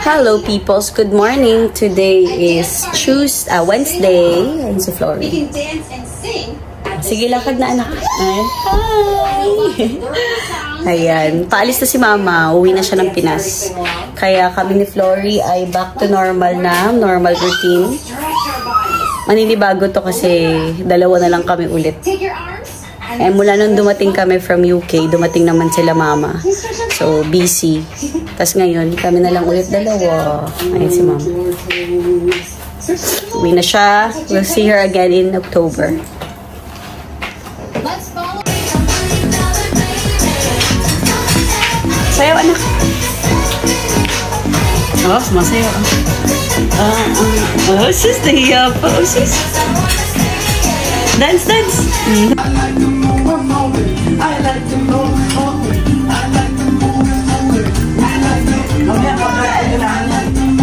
Hello peoples, good morning. Today is Wednesday. Ayun si Flory. Sige, lakad na anak. Hi! Ayan, paalis na si mama. Uwi na siya ng Pinas. Kaya kami ni Flory ay back to normal na, normal routine. Maninibago to kasi dalawa na lang kami ulit. Eh, mula nung dumating kami from UK, dumating naman sila mama. So, busy. Tapos ngayon, kami na lang ulit dalawa. Ayun si mama. Uwi na siya. We'll see her again in October. Sayaw, anak. Oh, sumasayaw. Sis, nahiya pa. Oh, sis. Dance, dance. I like to move forward. I like to move forward. I like to move forward.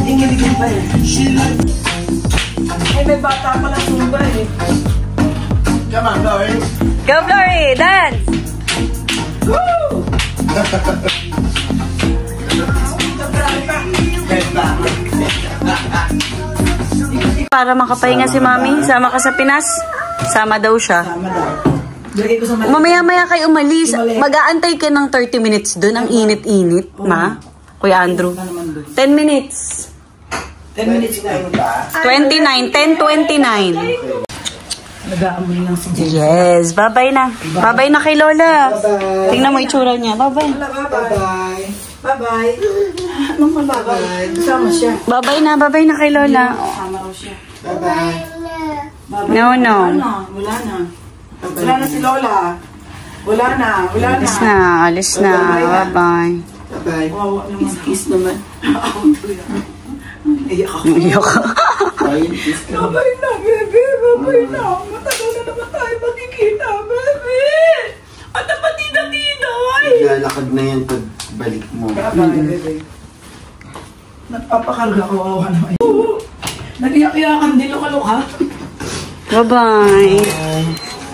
Dikit-dikit pa eh. Ay, may bata pala sumba eh. Come on, Flory. Go, Flory! Dance! Woo! Para makapahinga si Mami, sama ka sa Pinas? Sama daw siya. Sama daw. Mamaya-maya kayo umalis. Mag-aantay ka ng 30 minutes dun. Ang init-init, ma. Kuya Andrew. 10 minutes. 10 minutes na yun ba? 29. 10:29. Nag-aamoy lang si Jay. Yes. Bye-bye na. Bye-bye na kay Lola. Tingnan mo itsura niya. Bye-bye. Bye-bye. Bye-bye. Anong bye-bye? Kasama siya. Bye-bye na. Bye-bye na kay Lola. Kasama raw siya. Bye-bye. No, no. Wala na. Wala na si Lola. Wala na. Wala na. Alis na. Alis na. Bye-bye. Bye-bye. Wawa naman. Kiss naman. Iyak ako. Iyak ka. Bye-bye na, bebe. Bye-bye na. Matagal na naman tayo magkikita, bebe. At napati na Tinoy. Lalakad na yan pag balik mo. Bye-bye, bebe. Nagpapakarga ko. Wawa naman. Nag-iyak-iyakan din. Luka-luka. Bye-bye.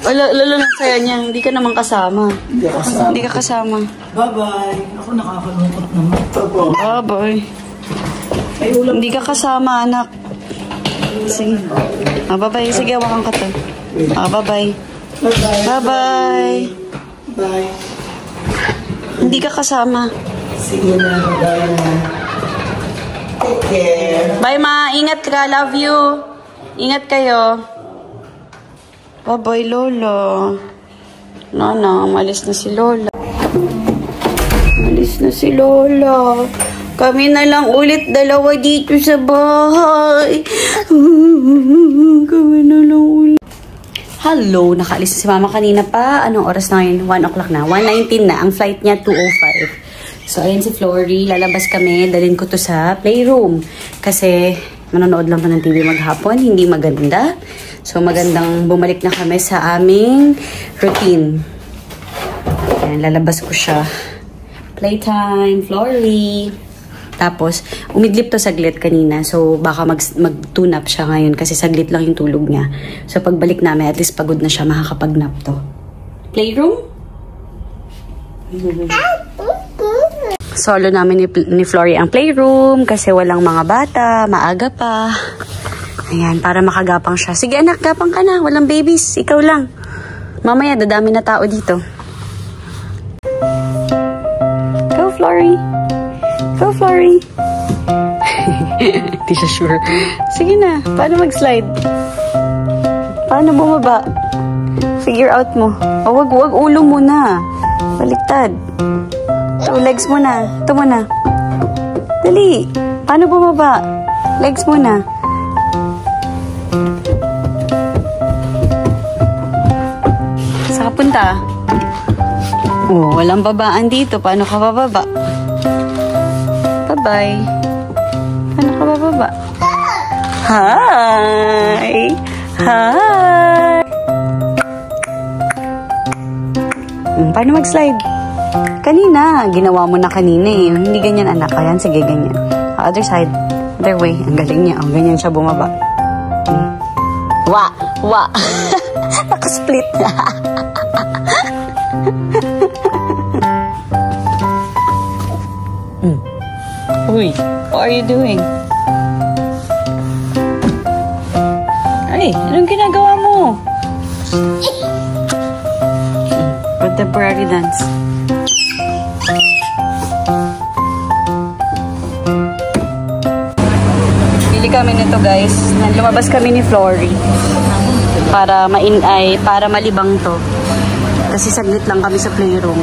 Lalo lang saya niya, hindi ka naman kasama. Hindi ka kasama. Bye-bye. Ako nakakalungkot naman. Bye-bye. Hindi ka kasama, anak. Sige. Bye-bye. Sige, hawakan ka to. Bye-bye. Bye-bye. Bye. Hindi ka kasama. Sige na. Bye na. Take care. Bye, ma. Ingat ka. Love you. Ingat kayo. Bye-bye, Lola. Nana, umalis na si Lola. Umalis na si Lola. Kami na lang ulit dalawa dito sa bahay. Kami na lang ulit. Hello, nakaalis na si Mama kanina pa. Anong oras na ngayon? 1 o'clock na. 1:19 na. Ang flight niya, 2:05. So, ayun si Flory. Lalabas kami. Dalhin ko to sa playroom. Kasi, manonood lang pa ng TV maghapon. Hindi maganda. So, magandang bumalik na kami sa aming routine. Ayan, lalabas ko siya. Playtime, Flory. Tapos, umidlip to saglit kanina. So, baka mag-tune up siya ngayon kasi saglit lang yung tulog niya. So, pagbalik namin, at least pagod na siya, makakapag-nap to. Playroom? Solo namin ni Flory ang playroom kasi walang mga bata, maaga pa. Ayan, para makagapang siya. Sige anak, gapang ka na. Walang babies. Ikaw lang. Mamaya, dadami na tao dito. Go, Flory. Go, Flory. Hindi siya sure. Sige na. Paano mag-slide? Paano bumaba? Figure out mo. O, wag ulo muna. Baliktad. Ito, legs muna. Ito muna. Dali. Paano bumaba? Legs muna. Saan ka punta? Oh, walang babaan dito. Paano ka bababa? Bye-bye. Paano ka bababa? Hi! Hi! Paano mag-slide? Kanina. Ginawa mo na kanina eh. Hindi ganyan anak. Ayan, sige ganyan. Other side. Other way. Ang galing niya. Oh, ganyan siya bumaba. Wa! Wa! Nakasplit. Uy. What are you doing? Ay, anong ginagawa mo? Contemporary dance. Bili kami nito guys. Lumabas kami ni Flory. Para malibang to. Kasi saglit lang kami sa playroom.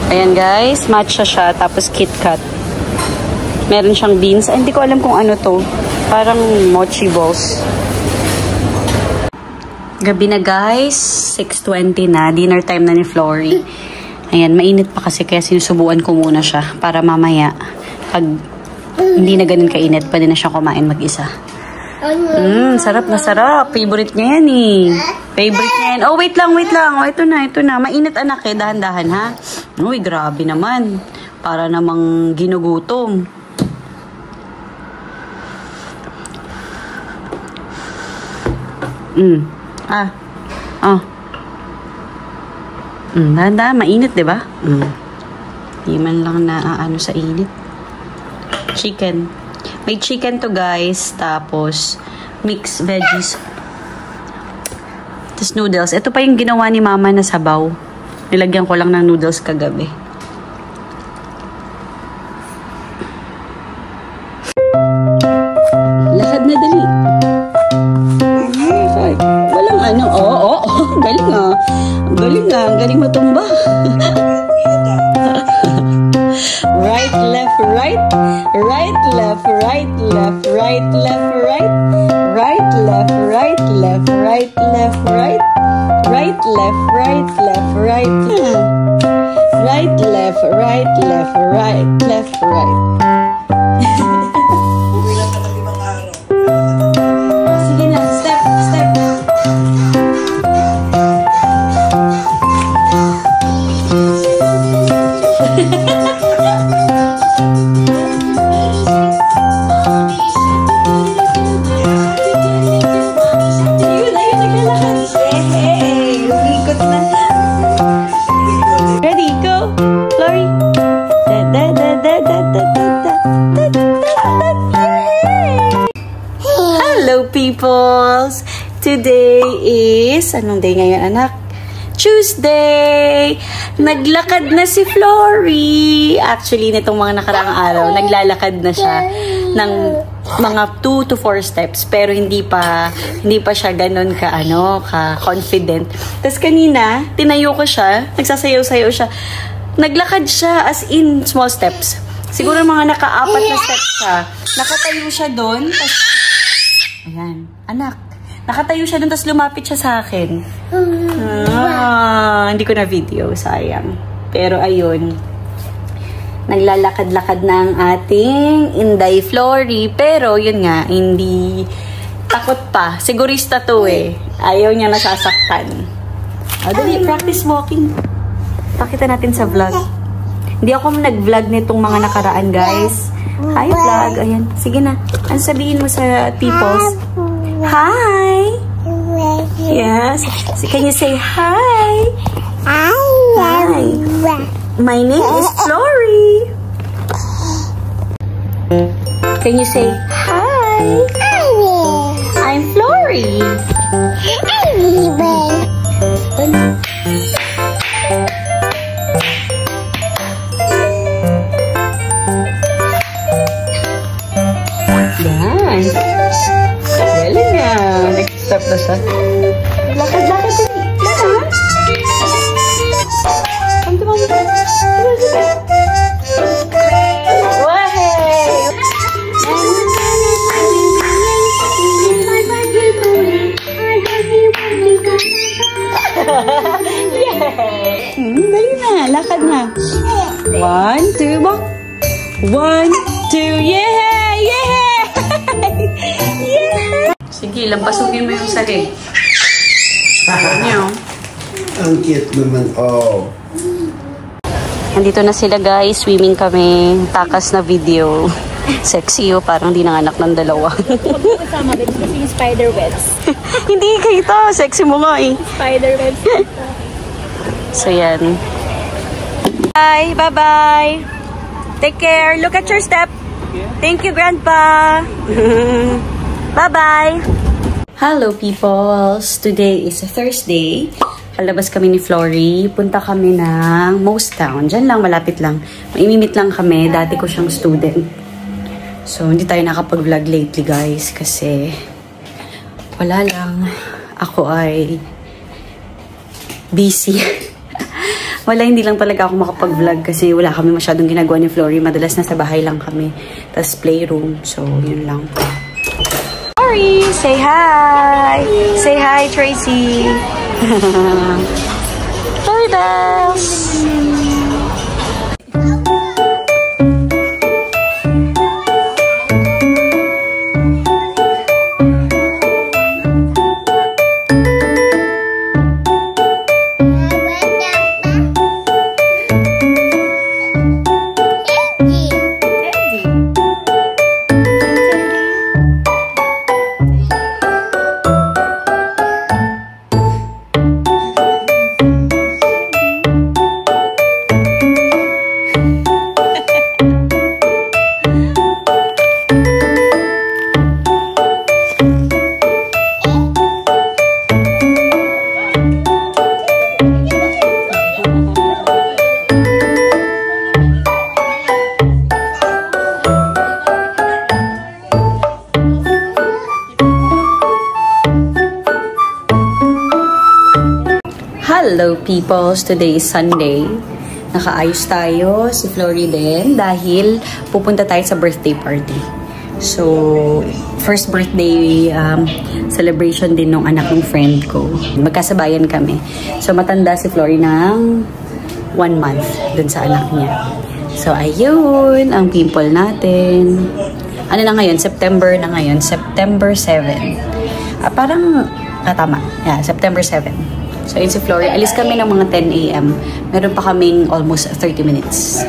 Ayan guys, matcha siya, tapos KitKat. Meron siyang beans. Ay, hindi ko alam kung ano to. Parang mochi balls. Gabi na guys, 6:20 na. Dinner time na ni Flory. Ayan, mainit pa kasi kaya sinusubuan ko muna siya para mamaya, pag hindi na ganun kainit, pwede na siya kumain mag-isa. Sarap na sarap. Favorite niya yan eh. Favorite niya yan. Oh, wait lang. Oh, ito na. Mainit anak eh. Dahan-dahan ha. Uy, grabe naman. Para namang ginugutom. Dahan-dahan. Mainit, diba? Di man lang naaano sa init. Chicken. May chicken to guys, tapos mixed veggies. Tapos noodles. Ito pa yung ginawa ni mama na sabaw. Nilagyan ko lang ng noodles kagabi. Lakad na dali. Walang ano. Galing ah. Galing matumba. Right, left, right. Right, left, right, left, right, left, right. Right, left, right, left, right, left, right. Right, left, right, left, right. Right, left, right, left, right, left, right. Sige na, step. Peoples! Today is, anong day ngayon anak? Tuesday! Naglakad na si Flory! Actually, nitong mga nakaraang araw, naglalakad na siya ng mga 2 to 4 steps. Pero hindi pa siya ganun ka-confident. Tapos kanina, tinayo ko siya, nagsasayaw-sayaw siya. Naglakad siya as in small steps. Siguro mga naka-4 na steps siya. Nakatayo siya doon, ayan. Anak, nakatayo siya doon, tapos lumapit siya sa akin. Hindi ko na video, sayang. Pero ayun, naglalakad-lakad na ang ating Inday Flory. Pero yun nga, hindi takot pa. Sigurista to eh. Ayaw niya nasasaktan. Dali, practice walking. Pakita natin sa vlog. Hindi ako nag-vlog nitong mga nakaraan, guys. Hi, vlog. Ayan. Sige na. Ano sabihin mo sa peoples? Hi! Yes. Can you say hi? Hi. My name is Flory. Can you say hi? I'm Flory. Galing nga. Nag-stop na siya. Lakad-lakad siya. Lakad. Come to mommy. Wahey! Dali na. Lakad na. 1, 2, walk. 1, 2, yeah! Yeah! Yeah! Sige, lampasugin mo yung salig. Ang cute naman, oh. Nandito na sila guys, swimming kami. Takas na video. Sexy oh, parang di nanganak ng dalawa. Huwag mo kasama din kasi yung spider webs. Hindi kita, sexy mo nga eh. Spider webs. So yan. Bye, bye-bye. Take care. Look at your step. Thank you, Grandpa. Bye-bye. Hello, peoples. Today is a Thursday. Palabas kami ni Flory. Punta kami ng Most Town. Diyan lang, malapit lang. Maimimit lang kami. Dati ko siyang student. So, hindi tayo nakapag-vlog lately, guys. Kasi, wala lang. Ako ay busy. Wala, hindi lang talaga ako makapag-vlog kasi wala kami masyadong ginagawa ni Flory. Madalas nasa bahay lang kami. Tapos playroom. So, yun lang. Flory, say hi! Say hi, Tracy! Flory bells! Hello peoples! Today is Sunday. Nakaayos tayo, si Flory din, dahil pupunta tayo sa birthday party. So, first birthday celebration din ng anak ng friend ko. Magkasabayan kami. So, matanda si Flory ng 1 month dun sa anak niya. So, ayun, ang pimple natin. Ano na ngayon? September na ngayon. September 7. Parang, tama. Yeah, September 7. So, yun si Flory. Alis kami ng mga 10 a.m. Meron pa kaming almost 30 minutes.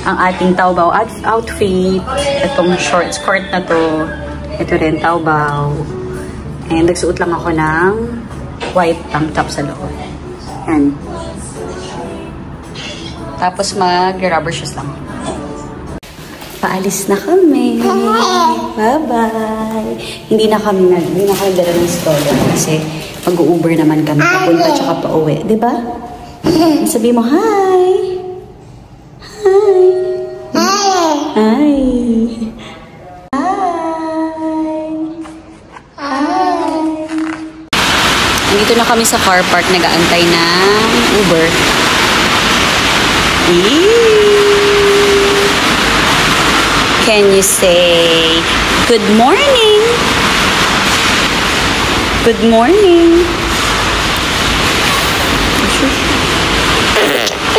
Ang ating Taobao outfit. Itong short skirt na to. Ito rin, Taobao. And nagsuot lang ako ng white tank top sa loob. Yan. Tapos mag-rubber shoes lang. Paalis na kami. Bye-bye. Hindi na kami dala ng stroller kasi mag-Uber naman kami. Papunta tsaka pa uwi. Diba? Sabi mo, hi! Hi! Hi! Hi! Hi! Nandito na kami sa car park. Nag-aantay ng Uber. Can you say good morning? Good morning.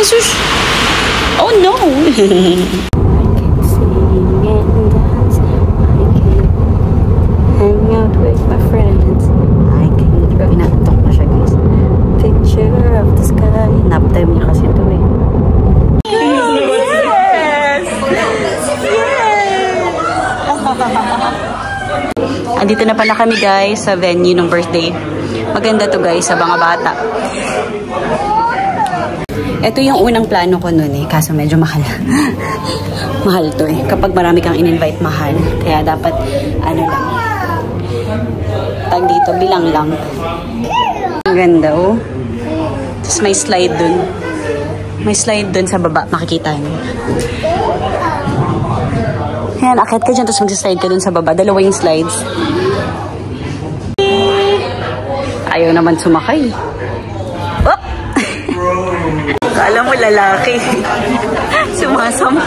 Jesus. Oh no. I can sing and dance. I can hang out with my friends. I can draw. Inaantok na siya, guys. Picture of the sky. Nap time niya kasi ito eh. Yes! Andito na pala kami guys sa venue ng birthday. Maganda to guys sa mga bata. Ito yung unang plano ko nun eh, kaso medyo mahal. Mahal to eh. Kapag marami kang in-invite, mahal. Kaya dapat, ano lang, tag dito, bilang lang. Ang ganda oh. Tapos may slide dun. May slide dun sa baba, makikita niyo. Ayan, akit ka dyan, tapos mag-slide ka dun sa baba. Dalawa yung slides. Ayaw naman sumakay. Oh! Kala mo lalaki. Sumasama.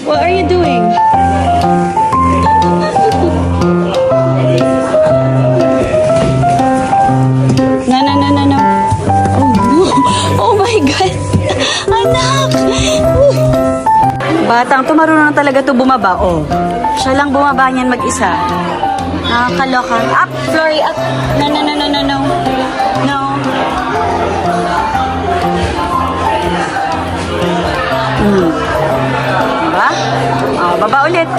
What are you doing? Batang to, marunong talaga to bumaba. Oh. Siya lang bumaba niyan mag-isa. Nakakaloka. Up, Flory, up. No, no, no, no, no, no. No. Diba? Oh, baba ulit.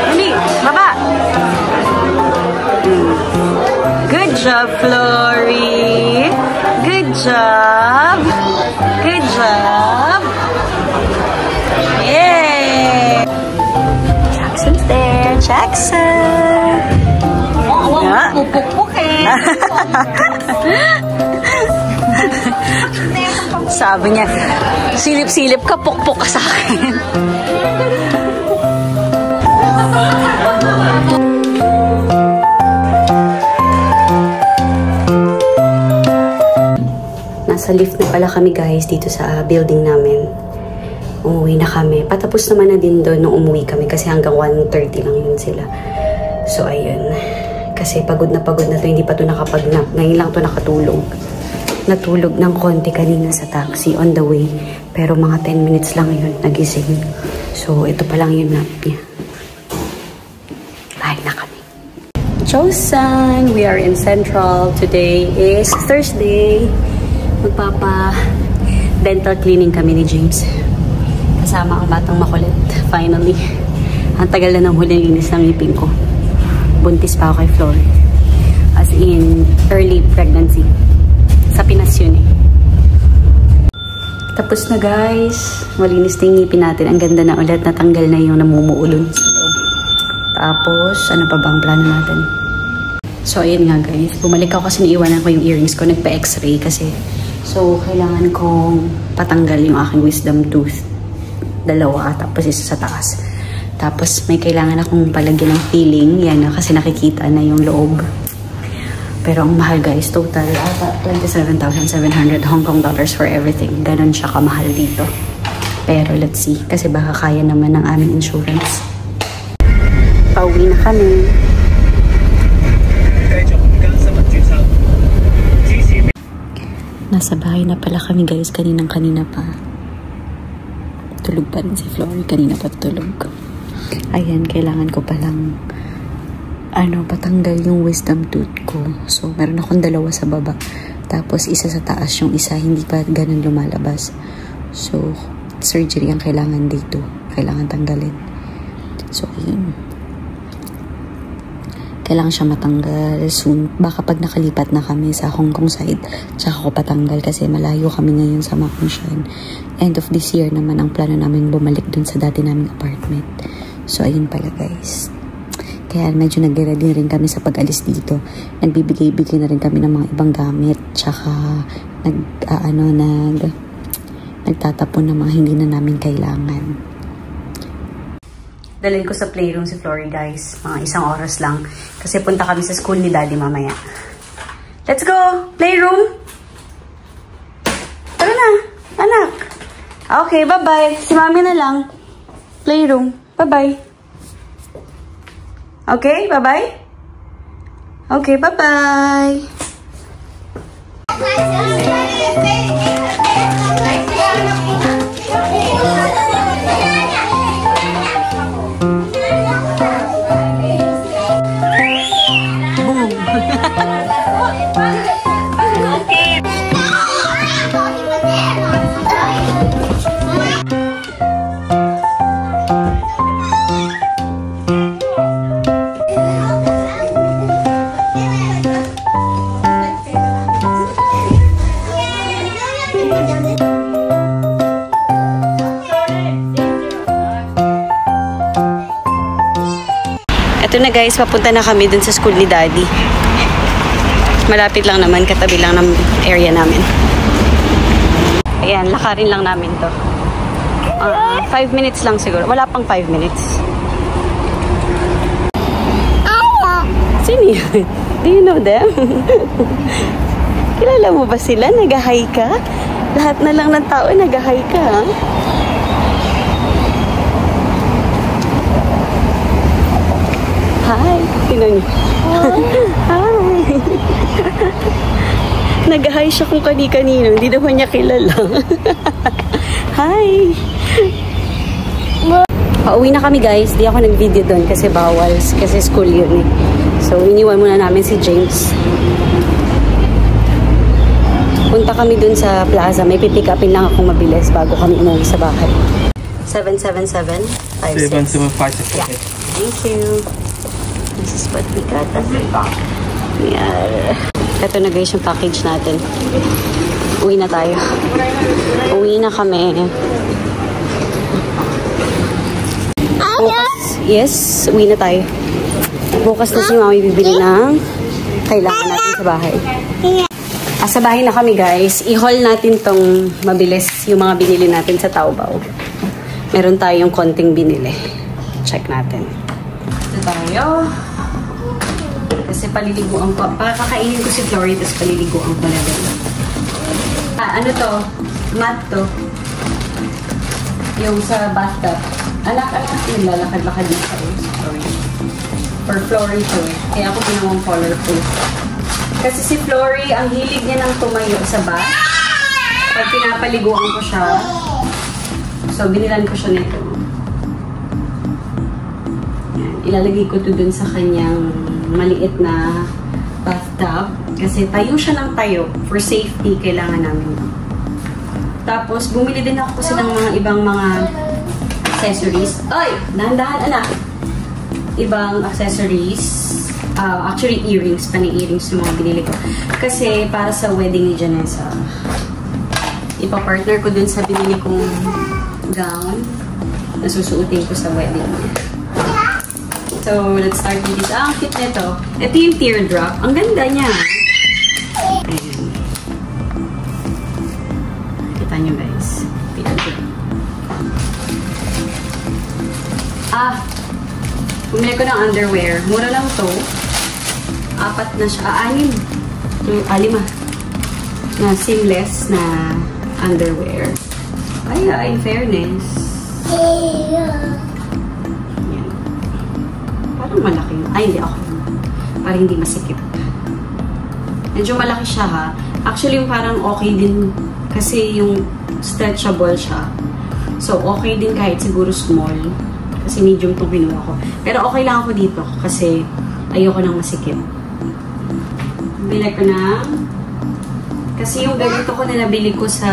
Dali, baba. Good job, Flory. Good job. Good job. Yay! Jackson's there. Jackson. Sabi niya, silip-silip ka, pukpok ka sa akin. Nasa lift na pala kami guys dito sa building namin. Umuwi na kami. Patapos naman na din doon nung umuwi kami kasi hanggang 1:30 lang yun sila. So ayun. Kasi pagod na to, hindi pa to nakapag-nap. Ngayon lang to nakatulog. Natulog ng konti kanina sa taxi on the way. Pero mga 10 minutes lang yun, nagising. So ito pa lang yung nap niya. Bahay na kami. Chosan! We are in Central. Today is Thursday. Magpapa-dental cleaning kami ni James. Kasama ang batang makulit. Finally. Ang tagal na ng huling linis ng ngipin ko. Buntis pa ako kay Flory. As in, early pregnancy. Sa Pinas yun eh. Tapos na guys. Malinis na yung ngipin natin. Ang ganda na ulit. Natanggal na yung namumuulon. Tapos, ano pa bang plano natin? So, ayun nga guys. Bumalik ako kasi naiwanan ko yung earrings ko. Nagpa-x-ray kasi. So, kailangan kong patanggal yung aking wisdom tooth. Dalawa. Tapos isa sa taas. Tapos may kailangan akong palagyan ng filling. Yan na kasi nakikita na yung loob. Pero ang mahal guys. Total ata 27,700 Hong Kong dollars for everything. Ganon siya kamahal dito. Pero let's see. Kasi baka kaya naman ng aming insurance. Pauwi na kami. Nasa bahay na pala kami guys. Kanina pa. Tulog pa rin si Flory. Kanina pa tulog. Ayan, kailangan ko palang patanggal yung wisdom tooth ko. So, meron akong dalawa sa baba. Tapos, isa sa taas. Yung isa, hindi pa ganun lumalabas. So, surgery ang kailangan dito. Kailangan tanggalin. So, ayun. Kailangan siya matanggal soon. Baka pag nakalipat na kami sa Hong Kong side, tsaka ko patanggal kasi malayo kami ngayon sa Makanshan. End of this year naman ang plano namin bumalik dun sa dati naming apartment. So, ayun pala guys. Kaya medyo nag-ready rin kami sa pag-alis dito. Nagbibigay-bigay na rin kami ng mga ibang gamit. Tsaka, nagtatapon ng mga hindi na namin kailangan. Dalhin ko sa playroom si Flory guys. Mga 1 oras lang. Kasi punta kami sa school ni Daddy mamaya. Let's go! Playroom! Tara na, anak! Okay, bye-bye. Si Mami na lang. Playroom. Bye-bye. Okay, bye-bye. Okay, bye-bye. Ito na guys, papunta na kami dun sa school ni Daddy. Malapit lang naman, katabi lang ng area namin. Ayan, lakarin lang namin to. 5 minutes lang siguro. Wala pang 5 minutes. Sino yun? Do you know them? Kilala mo ba sila? Nag-hi ka? Lahat na lang ng tao nag-hi ka, ha? Hi! Tingnan niyo. Hi! Nag-hi siya kung kani-kanino. Hindi naman niya kilala. Hi! Pauwi na kami guys. Di ako nag-video doon kasi bawal. Kasi school yun eh. So, iniwan muna namin si James. Punta kami dun sa plaza. May pipick upin lang akong mabilis bago kami umuwi sa bahay. 77756. 775. Yeah. Thank you. This is what we got. Yeah. Ito na guys yung package natin. Uwi na tayo. Uwi na kami. Bukas, yes, uwi na tayo. Bukas na si Mami bibili ng kailangan natin sa bahay. Sa bahay na kami guys. I-haul natin tong mabilis yung mga binili natin sa Taobao. Meron tayong konting binili. Check natin. Ito tayo. Kasi paliliguan ko. Kakainin ko si Flory, tapos paliliguan ko na din. Ano to? Mat to. Yung sa bathtub. Anak yung lalakad-lakad dito. Sorry. For Flory to eh. Kaya ako ginawang colorful. Kasi si Flory, ang hilig niya ng tumayo sa bath. Pag pinapaliguan ko siya, so binilan ko siya nito. Yan. Ilalagay ko to dun sa kanyang maliit na bathtub. Kasi tayo siya ng tayo. For safety, kailangan namin. Tapos, bumili din ako kasi ng mga ibang mga accessories. Ay! Dahan-dahan, anak! Ibang accessories. Actually, earrings. Pani-earrings yung mga binili ko. Kasi, para sa wedding ni Janessa, ipapartner ko dun sa binili kong gown na susuotin ko sa wedding. So, let's start with this. Ang cute nito. Ito yung teardrop. Ang ganda niya. Ayan. Kita nyo guys. Teardrop. Bumili ko ng underwear. Mura lang to. 4 na siya. 6. 5. Na seamless na underwear. Ay, in fairness. Yan. Parang malaki. Ay, hindi ako. Parang hindi masikip. Medyo malaki siya ha. Actually, yung parang okay din. Kasi yung stretchable siya. So, okay din kahit siguro small. Kasi medium itong kinuha ko. Pero okay lang ako dito. Kasi ayoko nang masikip. Bili ko na. Kasi yung ganito ko na nabili ko sa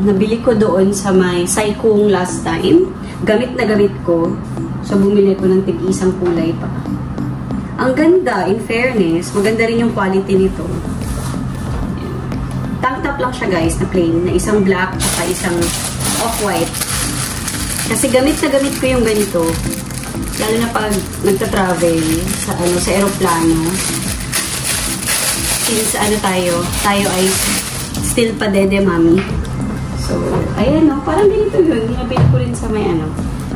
nabili ko doon sa may Saikong last time. Gamit na gamit ko. So, bumili ko ng tig-isang kulay pa. Ang ganda, in fairness. Maganda rin yung quality nito. Tank top lang siya guys, na plain. Na isang black at isang off-white. Kasi gamit na gamit ko yung ganito. Lalo na pag nagta-travel sa aeroplano. Since tayo ay still pa dede mami. So, ayan o, parang ganito yun. Nabili ko rin sa may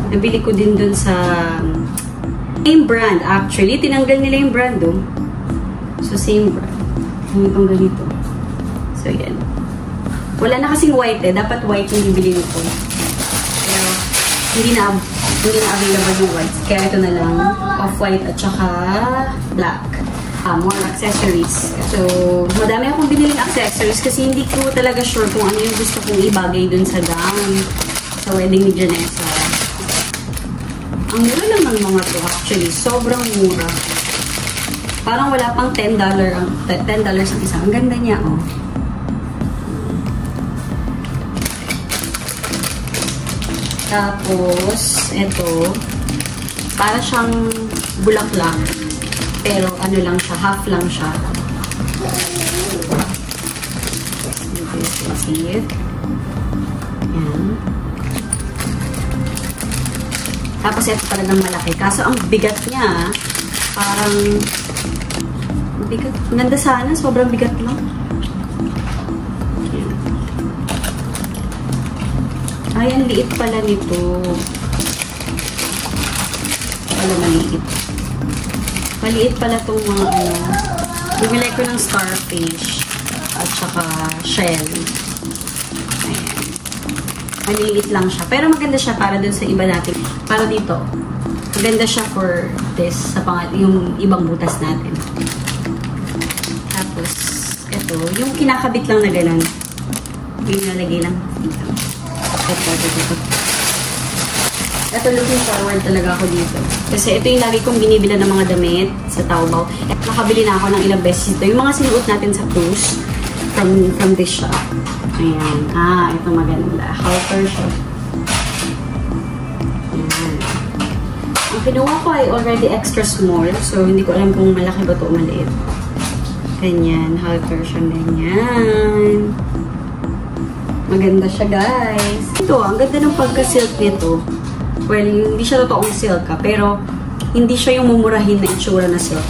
nabili ko din dun sa same brand actually. Tinanggal nila yung brand o. So, same brand. Ganitong ganito. So, yan. Wala na kasing white eh. Dapat white yung bibili nito. Pero, hindi na available yung white. Kaya ito na lang. Off-white at saka black. More accessories. So, madami akong biniling accessories kasi hindi ko talaga sure kung ano yung gusto kong ibagay dun sa gown sa wedding ni Janessa. Ang mura lang ng mga to actually. Sobrang mura. Parang wala pang $10 ang isa. Ang ganda niya, oh. Tapos, ito, para siyang bulaklak. Pero, ano lang siya, half lang siya. See it? Yan. Tapos, ito talagang malaki. Kaso, ang bigat niya, parang, bigat. Ganda sana, sobrang bigat lang. Ay, ang liit pala nito. Wala, maliit. Maliit pala itong mga bumili ko ng starfish at saka shell. Ayan. Maliit lang siya. Pero maganda siya para dun sa iba natin. Para dito. Maganda siya for this. Sa yung ibang butas natin. Tapos, ito. Yung kinakabit lang na ganun. Yung nalagay lang dito. Ito. Ito, looking forward talaga ako dito. Kasi ito yung lagi kong binibila ng mga damit sa Taobao. At nakabili na ako ng ilang beses ito. Yung mga sinuot natin sa cruise from this shop. Ayan. Ito maganda. Halter siya. Ayan. Ang kinuha ko ay already extra small. So, hindi ko alam kung malaki ba ito o maliit. Ganyan. Halter siya. Ganyan. Maganda siya, guys. Ito, ang ganda ng pagka-silk nito. Well, hindi siya totoong silk, pero hindi siya yung mumurahin na itsura na silk.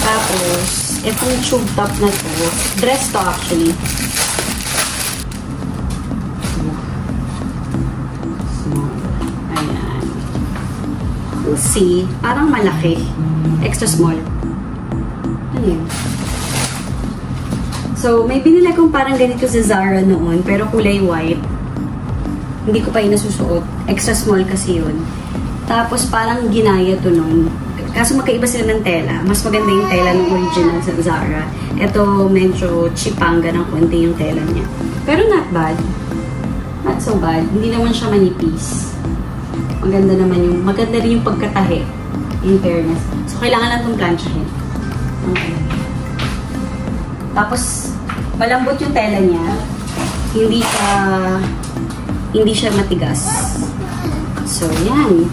Tapos, itong tube top na to, dress to actually. Ayan. You'll see, parang malaki. Extra small. Ano yun? So, may binili kong parang ganito sa Zara noon, pero kulay white. Hindi ko pa yun nasusuot. Extra small kasi yun. Tapos, parang ginaya to noon. Kaso magkaiba sila ng tela. Mas maganda yung tela ng original sa Zara. Ito, medyo chipanga ng konti yung tela niya. Pero not bad. Not so bad. Hindi naman siya manipis. Maganda naman yung, maganda rin yung pagkatahi. In fairness. So, kailangan lang itong planchahin. Okay. Tapos, malambot yung tela niya. Hindi siya matigas. So, yan.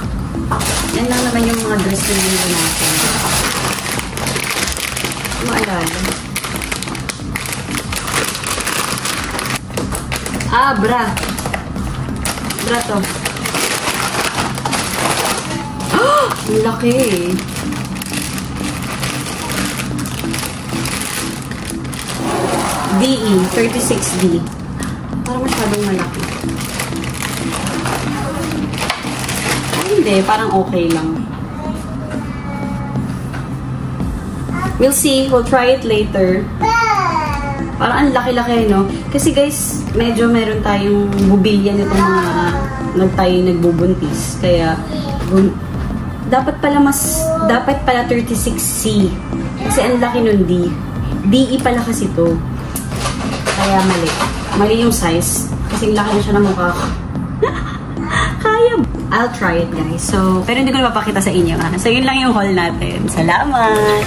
Yan lang naman yung mga dress na nila natin. Maalala. Bra. Bra to. Ang laki eh. DE, 36D. Parang masyadong malaki. Hindi, parang okay lang. We'll see. We'll try it later. Parang ang laki-laki, no? Kasi guys, medyo meron tayong bubilya nitong mga nagbubuntis. Kaya, dapat pala 36C. Kasi ang laki nun D. DE pala kasi to. Kaya mali. Mali yung size. Kasi laki na siya ng mukha ko. Kaya. I'll try it, guys. So, pero hindi ko na mapakita sa inyo. So, yun lang yung haul natin. Salamat!